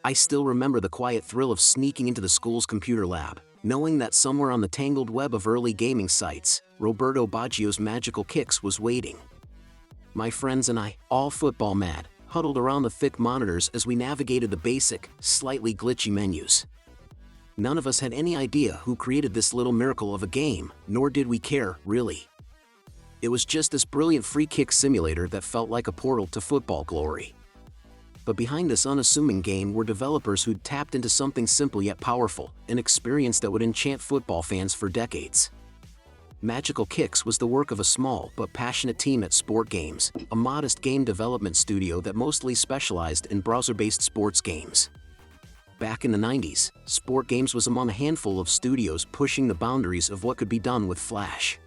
I still remember the quiet thrill of sneaking into the school's computer lab, knowing that somewhere on the tangled web of early gaming sites, Roberto Baggio's Magical Kicks was waiting. My friends and I, all football mad, huddled around the thick monitors as we navigated the basic, slightly glitchy menus. None of us had any idea who created this little miracle of a game, nor did we care, really. It was just this brilliant free kick simulator that felt like a portal to football glory. But behind this unassuming game were developers who'd tapped into something simple yet powerful, an experience that would enchant football fans for decades. Magical Kicks was the work of a small but passionate team at Sport Games, a modest game development studio that mostly specialized in browser-based sports games. Back in the 90s, Sport Games was among a handful of studios pushing the boundaries of what could be done with Flash.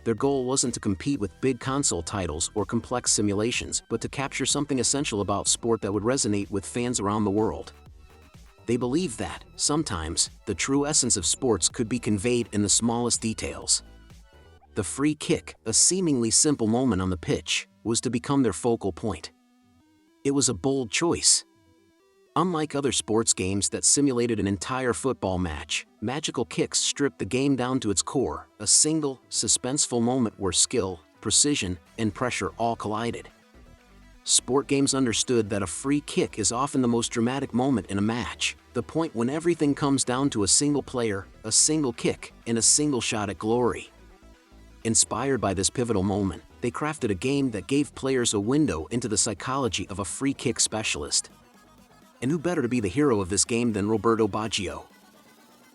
Their goal wasn't to compete with big console titles or complex simulations, but to capture something essential about sport that would resonate with fans around the world. They believed that, sometimes, the true essence of sports could be conveyed in the smallest details. The free kick, a seemingly simple moment on the pitch, was to become their focal point. It was a bold choice. Unlike other sports games that simulated an entire football match, Magical Kicks stripped the game down to its core, a single, suspenseful moment where skill, precision, and pressure all collided. Sport Games understood that a free kick is often the most dramatic moment in a match, the point when everything comes down to a single player, a single kick, and a single shot at glory. Inspired by this pivotal moment, they crafted a game that gave players a window into the psychology of a free kick specialist. And who better to be the hero of this game than Roberto Baggio?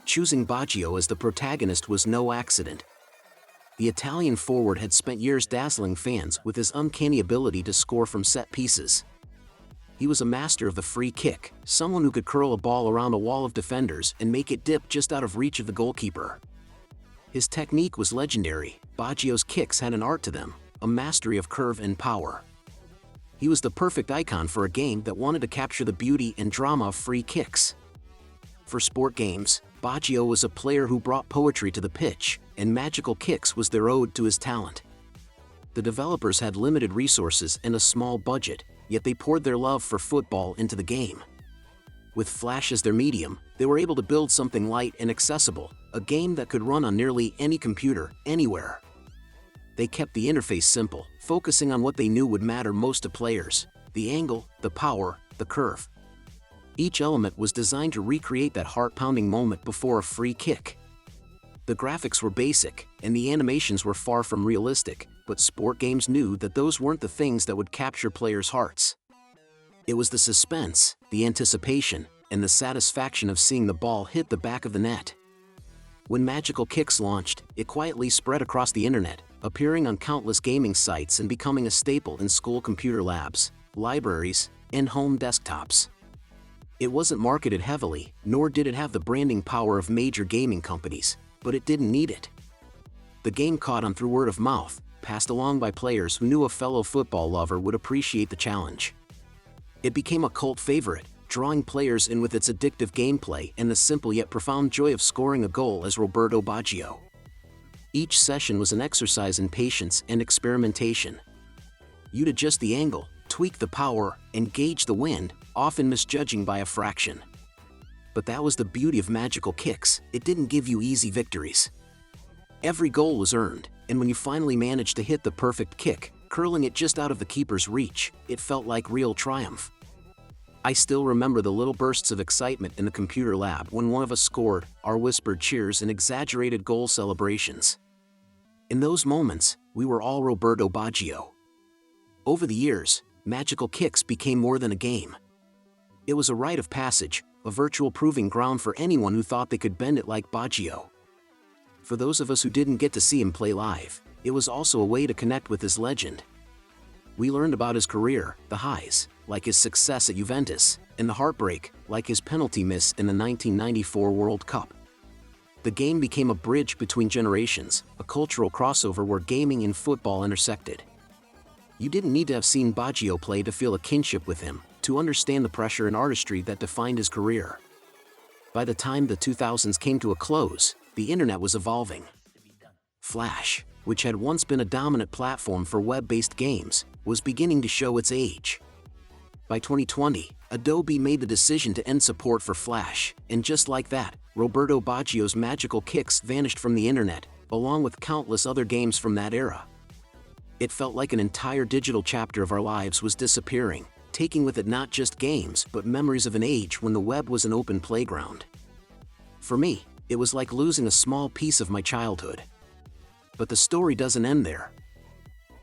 Choosing Baggio as the protagonist was no accident. The Italian forward had spent years dazzling fans with his uncanny ability to score from set pieces. He was a master of the free kick, someone who could curl a ball around a wall of defenders and make it dip just out of reach of the goalkeeper. His technique was legendary. Baggio's kicks had an art to them, a mastery of curve and power. He was the perfect icon for a game that wanted to capture the beauty and drama of free kicks. For Sport Games, Baggio was a player who brought poetry to the pitch, and Magical Kicks was their ode to his talent. The developers had limited resources and a small budget, yet they poured their love for football into the game. With Flash as their medium, they were able to build something light and accessible, a game that could run on nearly any computer, anywhere. They kept the interface simple, focusing on what they knew would matter most to players: the angle, the power, the curve. Each element was designed to recreate that heart-pounding moment before a free kick. The graphics were basic, and the animations were far from realistic, but Sport Games knew that those weren't the things that would capture players' hearts. It was the suspense, the anticipation, and the satisfaction of seeing the ball hit the back of the net. When Magical Kicks launched, it quietly spread across the internet, appearing on countless gaming sites and becoming a staple in school computer labs, libraries, and home desktops. It wasn't marketed heavily, nor did it have the branding power of major gaming companies, but it didn't need it. The game caught on through word of mouth, passed along by players who knew a fellow football lover would appreciate the challenge. It became a cult favorite, drawing players in with its addictive gameplay and the simple yet profound joy of scoring a goal as Roberto Baggio. Each session was an exercise in patience and experimentation. You'd adjust the angle, tweak the power, and gauge the wind, often misjudging by a fraction. But that was the beauty of Magical Kicks. It didn't give you easy victories. Every goal was earned, and when you finally managed to hit the perfect kick, curling it just out of the keeper's reach, it felt like real triumph. I still remember the little bursts of excitement in the computer lab when one of us scored, our whispered cheers and exaggerated goal celebrations. In those moments, we were all Roberto Baggio. Over the years, Magical Kicks became more than a game. It was a rite of passage, a virtual proving ground for anyone who thought they could bend it like Baggio. For those of us who didn't get to see him play live, it was also a way to connect with his legend. We learned about his career, the highs, like his success at Juventus, and the heartbreak, like his penalty miss in the 1994 World Cup. The game became a bridge between generations, a cultural crossover where gaming and football intersected. You didn't need to have seen Baggio play to feel a kinship with him, to understand the pressure and artistry that defined his career. By the time the 2000s came to a close, the internet was evolving. Flash, which had once been a dominant platform for web-based games, was beginning to show its age. By 2020, Adobe made the decision to end support for Flash, and just like that, Roberto Baggio's Magical Kicks vanished from the internet, along with countless other games from that era. It felt like an entire digital chapter of our lives was disappearing, taking with it not just games but memories of an age when the web was an open playground. For me, it was like losing a small piece of my childhood. But the story doesn't end there.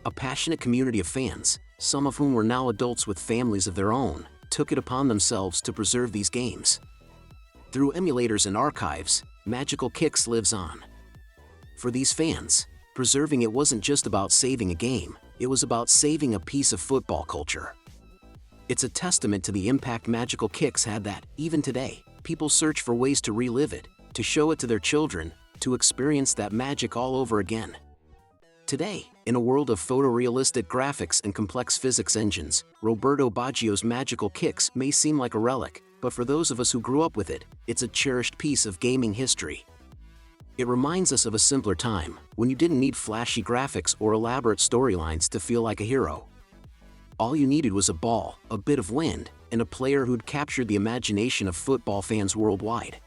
A passionate community of fans, some of whom were now adults with families of their own, took it upon themselves to preserve these games. Through emulators and archives, Magical Kicks lives on. For these fans, preserving it wasn't just about saving a game, it was about saving a piece of football culture. It's a testament to the impact Magical Kicks had that, even today, people search for ways to relive it, to show it to their children, to experience that magic all over again. Today, in a world of photorealistic graphics and complex physics engines, Roberto Baggio's Magical Kicks may seem like a relic, but for those of us who grew up with it, it's a cherished piece of gaming history. It reminds us of a simpler time, when you didn't need flashy graphics or elaborate storylines to feel like a hero. All you needed was a ball, a bit of wind, and a player who'd captured the imagination of football fans worldwide.